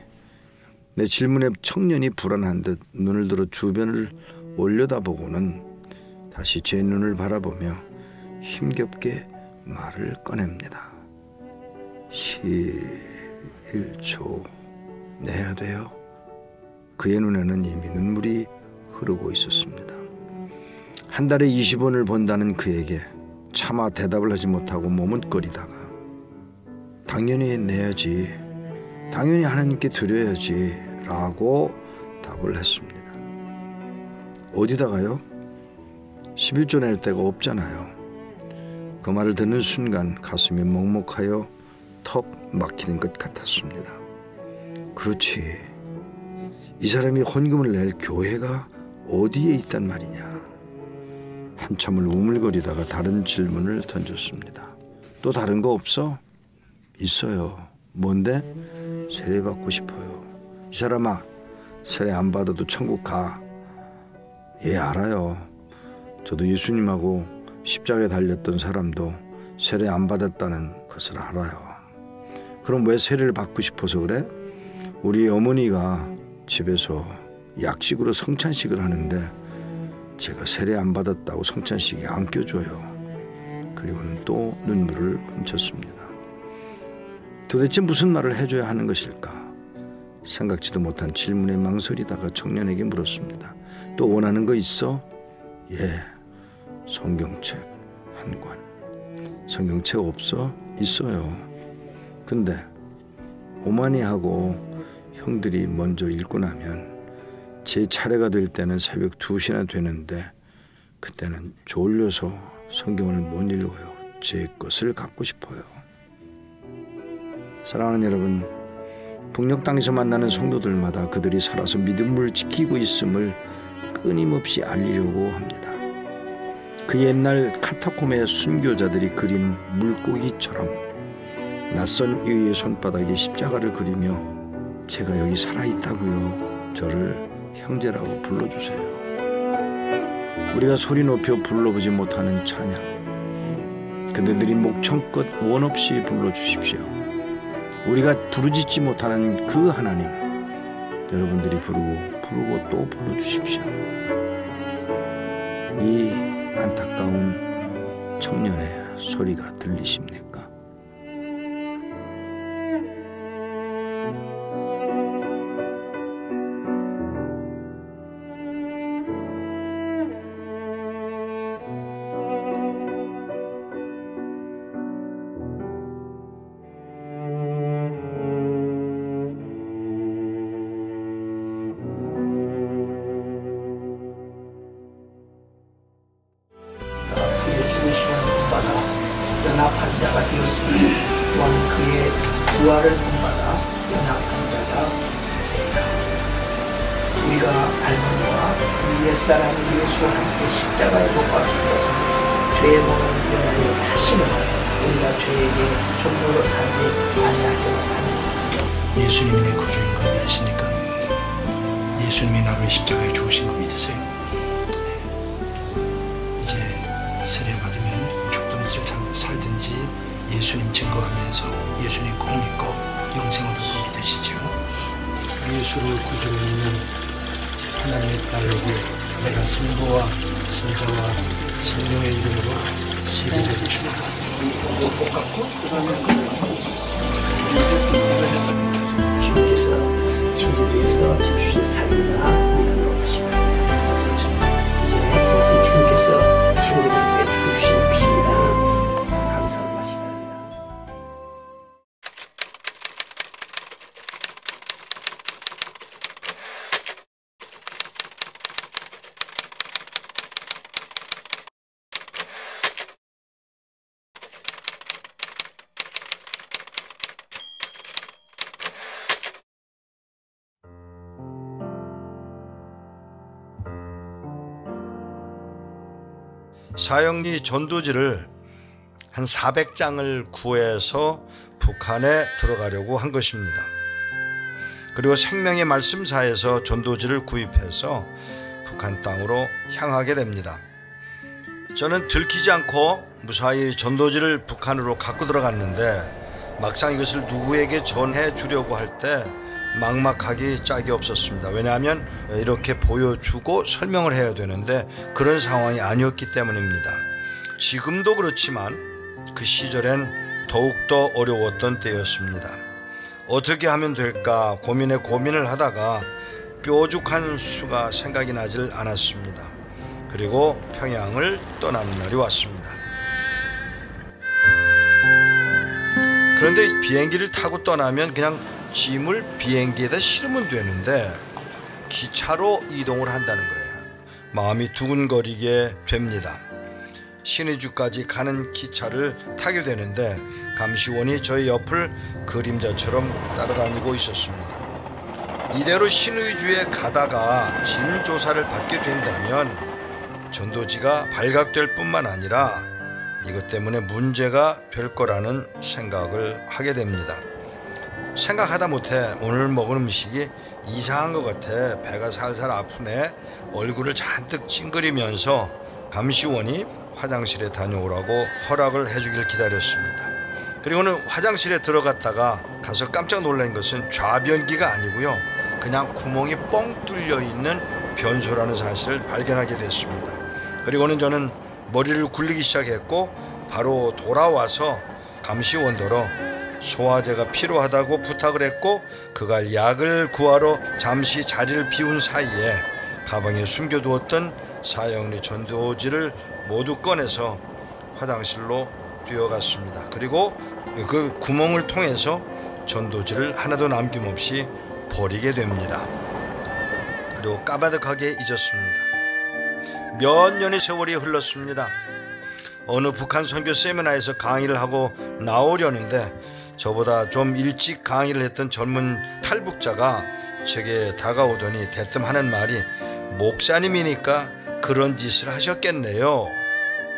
내 질문에 청년이 불안한 듯 눈을 들어 주변을 올려다보고는 다시 제 눈을 바라보며 힘겹게 말을 꺼냅니다. 1초 내야 돼요. 그의 눈에는 이미 눈물이 흐르고 있었습니다. 한 달에 20원을 번다는 그에게 차마 대답을 하지 못하고 머뭇거리다가 당연히 내야지, 당연히 하나님께 드려야지 라고 답을 했습니다. 어디다가요? 11조 낼 데가 없잖아요. 그 말을 듣는 순간 가슴이 먹먹하여 턱 막히는 것 같았습니다. 그렇지, 이 사람이 헌금을 낼 교회가 어디에 있단 말이냐. 한참을 우물거리다가 다른 질문을 던졌습니다. 또 다른 거 없어? 있어요. 뭔데? 세례 받고 싶어요. 이 사람아, 세례 안 받아도 천국 가. 예, 알아요. 저도 예수님하고 십자가에 달렸던 사람도 세례 안 받았다는 것을 알아요. 그럼 왜 세례를 받고 싶어서 그래? 우리 어머니가 집에서 약식으로 성찬식을 하는데 제가 세례 안 받았다고 성찬식에 안 껴줘요. 그리고는 또 눈물을 훔쳤습니다. 도대체 무슨 말을 해줘야 하는 것일까? 생각지도 못한 질문에 망설이다가 청년에게 물었습니다. 또 원하는 거 있어? 예, 성경책 한 권. 성경책 없어? 있어요. 근데 오마니하고 형들이 먼저 읽고 나면 제 차례가 될 때는 새벽 2시나 되는데 그때는 졸려서 성경을 못 읽어요. 제 것을 갖고 싶어요. 사랑하는 여러분, 북녘 땅에서 만나는 성도들마다 그들이 살아서 믿음을 지키고 있음을 끊임없이 알리려고 합니다. 그 옛날 카타콤의 순교자들이 그린 물고기처럼 낯선 이의 손바닥에 십자가를 그리며 제가 여기 살아있다고요. 저를 형제라고 불러주세요. 우리가 소리 높여 불러보지 못하는 찬양, 그대들이 목청껏 원 없이 불러주십시오. 우리가 부르짖지 못하는 그 하나님, 여러분들이 부르고 또 불러주십시오. 이 안타까운 청년의 소리가 들리십니까? 그의 죽으심을 본받아 연합한 자가 되었으니 또한 그의 부활을 본받아 연합한 자가 되리라. 우리가 알므로와 그 옛사람 예수와 함께 십자가에 못 박힌 것은 죄의 몸을 면하려 하시는 우리가 죄에게 종로를 하지 않나려 하니. 예수님이 내 구주인 걸 믿으십니까? 예수님이 나를 십자가에 죽으신 걸 믿으세요? 이제 세례 받으면 죽든지 살든지 예수님 증거하면서 예수님 꼭 믿고 영생 얻을 걸 믿으시죠? 예수를 구주로 믿는 하나님의 딸에게 내가 성부와 성자와 성령의 이름으로 세례를 줍니다. 주님께서 천지도에서 제주의 살인이나 믿음으로 오시면 이제 이것은 주님께서 천지도에 살주신 피입니다. 감사를 마시기 바랍니다. 사형리 전도지를 한 400장을 구해서 북한에 들어가려고 한 것입니다. 그리고 생명의 말씀사에서 전도지를 구입해서 북한 땅으로 향하게 됩니다. 저는 들키지 않고 무사히 전도지를 북한으로 갖고 들어갔는데 막상 이것을 누구에게 전해 주려고 할 때 막막하기 짝이 없었습니다. 왜냐하면 이렇게 보여주고 설명을 해야 되는데 그런 상황이 아니었기 때문입니다. 지금도 그렇지만 그 시절엔 더욱더 어려웠던 때였습니다. 어떻게 하면 될까 고민을 하다가 뾰족한 수가 생각이 나질 않았습니다. 그리고 평양을 떠나는 날이 왔습니다. 그런데 비행기를 타고 떠나면 그냥 짐을 비행기에다 실으면 되는데 기차로 이동을 한다는 거예요. 마음이 두근거리게 됩니다. 신의주까지 가는 기차를 타게 되는데 감시원이 저희 옆을 그림자처럼 따라다니고 있었습니다. 이대로 신의주에 가다가 짐 조사를 받게 된다면 전도지가 발각될 뿐만 아니라 이것 때문에 문제가 될 거라는 생각을 하게 됩니다. 생각하다 못해 오늘 먹은 음식이 이상한 것 같아 배가 살살 아프네. 얼굴을 잔뜩 찡그리면서 감시원이 화장실에 다녀오라고 허락을 해주길 기다렸습니다. 그리고는 화장실에 들어갔다가 가서 깜짝 놀란 것은 좌변기가 아니고요, 그냥 구멍이 뻥 뚫려 있는 변소라는 사실을 발견하게 됐습니다. 그리고는 저는 머리를 굴리기 시작했고 바로 돌아와서 감시원더러 소화제가 필요하다고 부탁을 했고 그갈 약을 구하러 잠시 자리를 비운 사이에 가방에 숨겨두었던 사형리 전도지를 모두 꺼내서 화장실로 뛰어갔습니다. 그리고 그 구멍을 통해서 전도지를 하나도 남김없이 버리게 됩니다. 그리고 까마득하게 잊었습니다. 몇 년의 세월이 흘렀습니다. 어느 북한 선교 세미나에서 강의를 하고 나오려는데 저보다 좀 일찍 강의를 했던 젊은 탈북자가 제게 다가오더니 대뜸 하는 말이 목사님이니까 그런 짓을 하셨겠네요.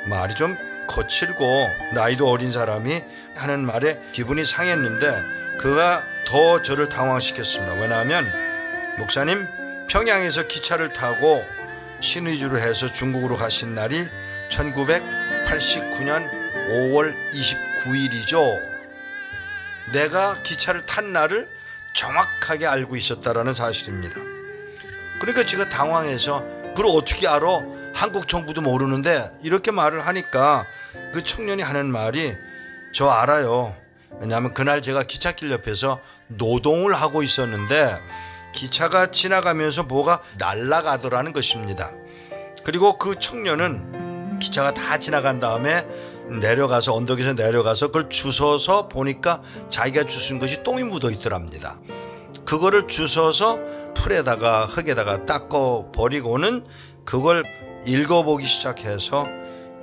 말이 좀 거칠고 나이도 어린 사람이 하는 말에 기분이 상했는데 그가 더 저를 당황시켰습니다. 왜냐하면 목사님 평양에서 기차를 타고 신의주를 해서 중국으로 가신 날이 1989년 5월 29일이죠. 내가 기차를 탄 날을 정확하게 알고 있었다라는 사실입니다. 그러니까 제가 당황해서 그걸 어떻게 알아? 한국 정부도 모르는데, 이렇게 말을 하니까 그 청년이 하는 말이, 저 알아요. 왜냐하면 그날 제가 기찻길 옆에서 노동을 하고 있었는데 기차가 지나가면서 뭐가 날아가더라는 것입니다. 그리고 그 청년은 기차가 다 지나간 다음에 내려가서, 언덕에서 내려가서 그걸 주워서 보니까 자기가 주운 것이 똥이 묻어 있더랍니다. 그거를 주워서 풀에다가 흙에다가 닦아 버리고는 그걸 읽어보기 시작해서,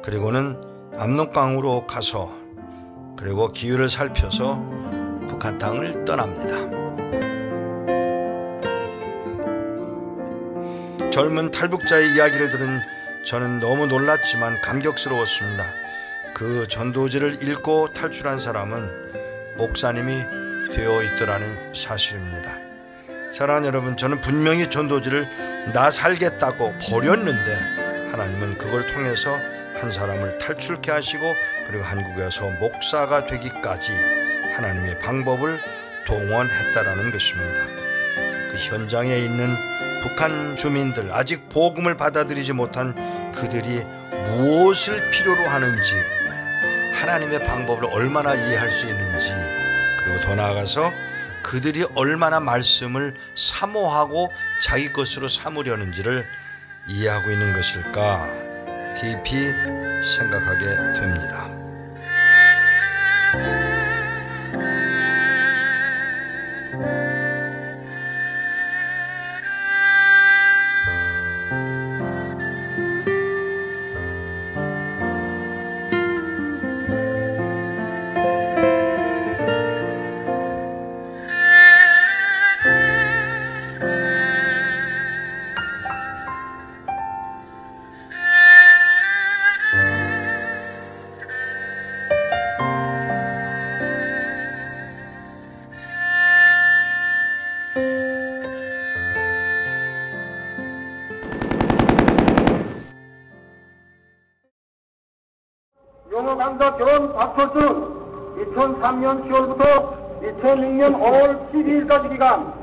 그리고는 압록강으로 가서, 그리고 기후를 살펴서 북한 땅을 떠납니다. 젊은 탈북자의 이야기를 들은 저는 너무 놀랐지만 감격스러웠습니다. 그 전도지를 읽고 탈출한 사람은 목사님이 되어 있더라는 사실입니다. 사랑하는 여러분, 저는 분명히 전도지를 나 살겠다고 버렸는데 하나님은 그걸 통해서 한 사람을 탈출케 하시고, 그리고 한국에서 목사가 되기까지 하나님의 방법을 동원했다라는 것입니다. 그 현장에 있는 북한 주민들, 아직 복음을 받아들이지 못한 그들이 무엇을 필요로 하는지, 하나님의 방법을 얼마나 이해할 수 있는지, 그리고 더 나아가서 그들이 얼마나 말씀을 사모하고 자기 것으로 삼으려는지를 이해하고 있는 것일까 깊이 생각하게 됩니다. 영어강사 결혼 박철수는 2003년 10월부터 2006년 5월 12일까지 기간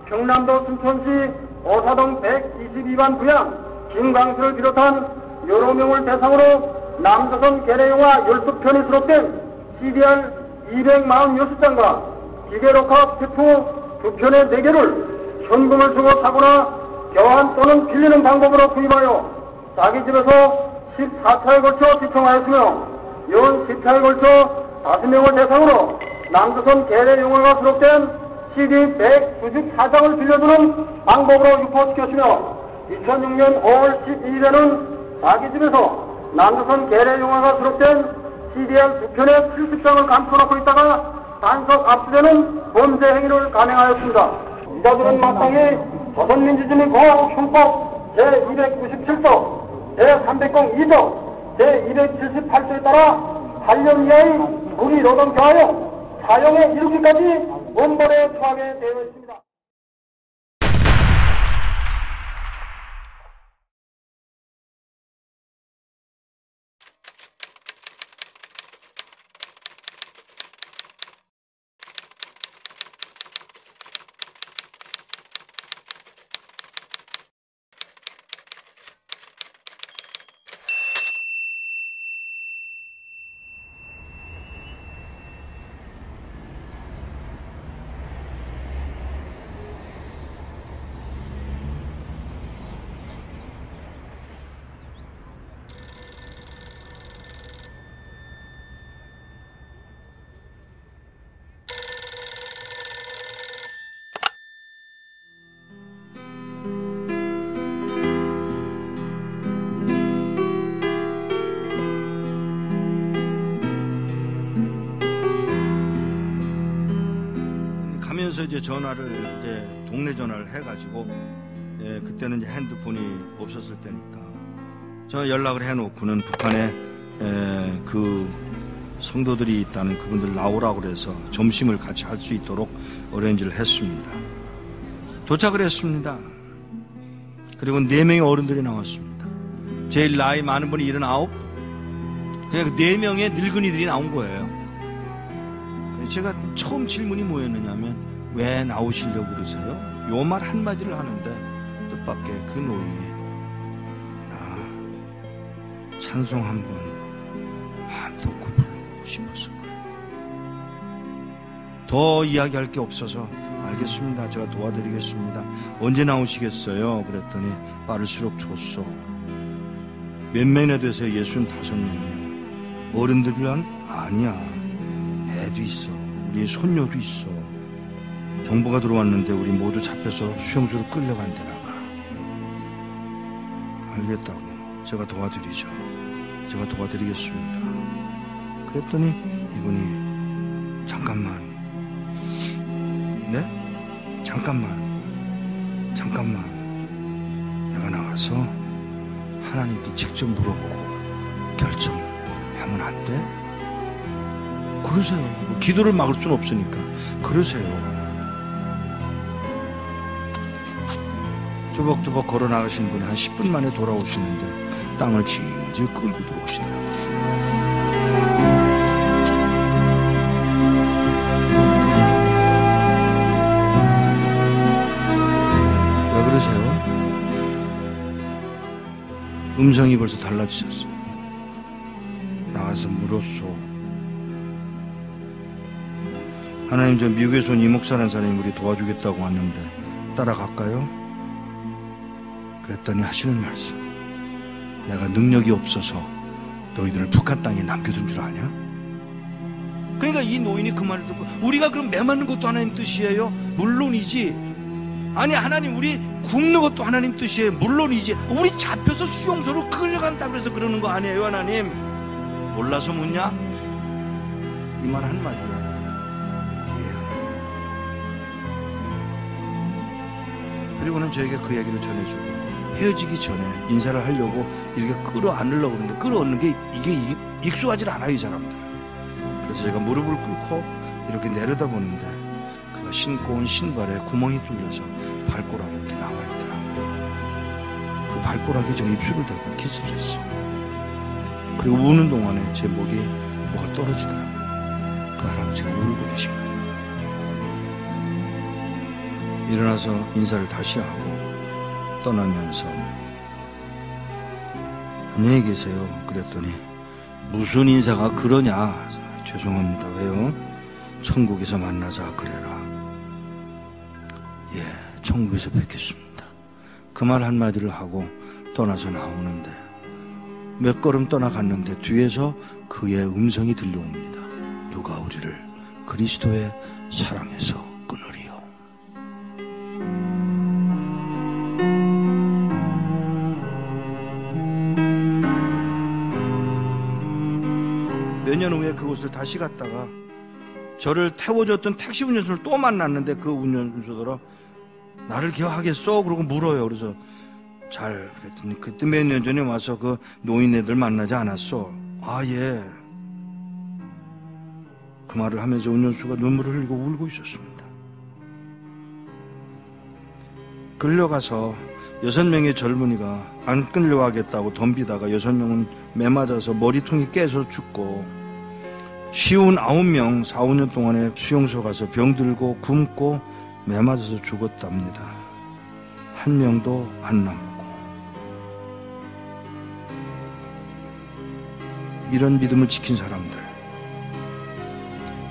경남도 순천시 오사동 122반 부양 김광수를 비롯한 여러 명을 대상으로 남조선 계례영화 12편이 수록된 CDR 246장과 기계록화 테프 2편의 4개를 현금을 주고 사거나 교환 또는 빌리는 방법으로 구입하여 자기 집에서 14차에 걸쳐 시청하였으며, 연 10차에 걸쳐 5명을 대상으로 남조선 계례 영화가 수록된 CD 194장을 빌려주는 방법으로 유포시켰으며, 2006년 5월 12일에는 자기 집에서 남조선 계례 영화가 수록된 CDR 2편의 70장을 감춰놓고 있다가 단속 압수되는 범죄 행위를 감행하였습니다. 이자들은 마땅히 조선민주주의 공화국 형법 제297조 제302조 제278조에 따라 8년 이하의 무리노동 교화형 사형에 이르기까지 원벌에 처하게 되어 있습니다. 이제 전화를 이제 동네 전화를 해가지고, 그때는 이제 핸드폰이 없었을 때니까 저 연락을 해놓고는 북한에 그 성도들이 있다는 그분들 나오라고 그래서 점심을 같이 할 수 있도록 어레인지를 했습니다. 도착을 했습니다. 그리고 4명의 어른들이 나왔습니다. 제일 나이 많은 분이 79. 그냥 4명의 늙은이들이 나온 거예요. 제가 처음 질문이 뭐였느냐면 왜 나오시려고 그러세요? 요 말 한마디를 하는데 뜻밖의 그 노인이 나 찬송 한번 마음 놓고 부르고 싶어서 그래요. 더 이야기할 게 없어서 알겠습니다. 제가 도와드리겠습니다. 언제 나오시겠어요? 그랬더니 빠를수록 좋소. 몇 명이나 되세요? 65명이에요. 어른들이란 아니야. 애도 있어. 우리 손녀도 있어. 정보가 들어왔는데 우리 모두 잡혀서 수용소로 끌려간다나 봐. 알겠다고. 제가 도와드리죠. 제가 도와드리겠습니다. 그랬더니 이분이 잠깐만. 네? 잠깐만. 내가 나가서 하나님께 직접 물어보고 결정하면 안 돼? 그러세요. 뭐 기도를 막을 수는 없으니까. 그러세요. 조벅조벅 걸어 나가신 분이 한 10분 만에 돌아오시는데 땅을 질질 끌고 들어오시더라고요. 왜 그러세요? 음성이 벌써 달라지셨어요. 나가서 물었소. 하나님, 저 미국에서 온 이목사라는 사람이 우리 도와주겠다고 왔는데 따라갈까요? 그랬더니 하시는 말씀. 내가 능력이 없어서 너희들을 북한 땅에 남겨둔 줄 아냐? 그러니까 이 노인이 그 말을 듣고 우리가 그럼 매맞는 것도 하나님 뜻이에요? 물론이지. 아니 하나님 우리 굶는 것도 하나님 뜻이에요? 물론이지. 우리 잡혀서 수용소로 끌려간다고 그래서 그러는 거 아니에요 하나님? 몰라서 묻냐? 이 말 한마디야. 그리고는 저에게 그 얘기를 전해주고 헤어지기 전에 인사를 하려고 이렇게 끌어안으려고 그러는데 끌어안는 게 이게 익숙하지 않아요 이 사람들. 그래서 제가 무릎을 꿇고 이렇게 내려다보는데 그가 신고 온 신발에 구멍이 뚫려서 발가락이 이렇게 나와 있더라고요. 그 발가락에 저 입술을 대고 키스를 했어요. 그리고 우는 동안에 제 목이 뭐가 떨어지더라고요. 그 할아버지가 울고 계신 거예요. 일어나서 인사를 다시 하고 떠나면서 안녕히 계세요. 그랬더니 무슨 인사가 그러냐. 죄송합니다. 왜요? 천국에서 만나자 그래라. 예, 천국에서 뵙겠습니다. 그 말 한마디를 하고 떠나서 나오는데 몇 걸음 떠나갔는데 뒤에서 그의 음성이 들려옵니다. 누가 우리를 그리스도의 사랑에서 끊으리요. 몇 년 후에 그곳을 다시 갔다가 저를 태워줬던 택시 운전수를 또 만났는데 그 운전수더러 나를 기억하겠어? 그러고 물어요. 그래서 잘 그랬더니 그때 몇 년 전에 와서 그 노인네들 만나지 않았어? 아 예. 그 말을 하면서 운전수가 눈물을 흘리고 울고 있었습니다. 끌려가서 6명의 젊은이가 안 끌려가겠다고 덤비다가 6명은 매맞아서 머리통이 깨서 죽고 쉬운 9명 4, 5년 동안에 수용소 가서 병들고 굶고 매맞아서 죽었답니다. 한 명도 안 남고. 이런 믿음을 지킨 사람들,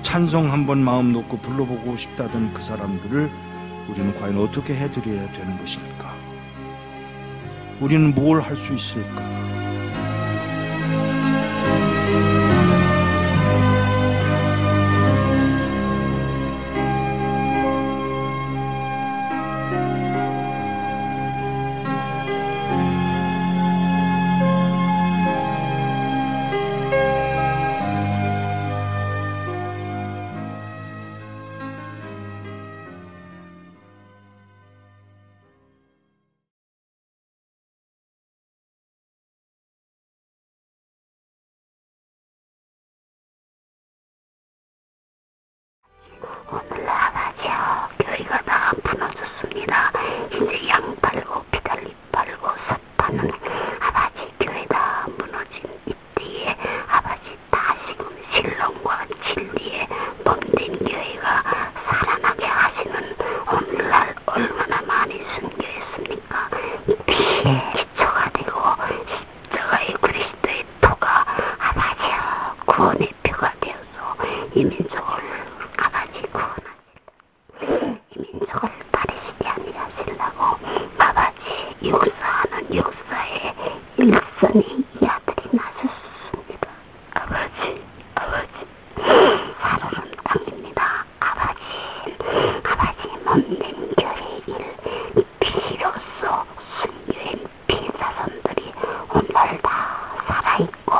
찬송 한번 마음 놓고 불러보고 싶다던 그 사람들을 우리는 과연 어떻게 해드려야 되는 것일까? 우리는 뭘 할 수 있을까? 이 민족을 아버지 구원하시고 이 민족을 팔레스타인이 하시려고 아버지 역사하는 역사의 일선이 이 아들이 나셨습니다. 아버지 사로른 땅입니다. 아버지 몸된 결의 일 피로써 순교의 피사선들이 오늘 다 살아있고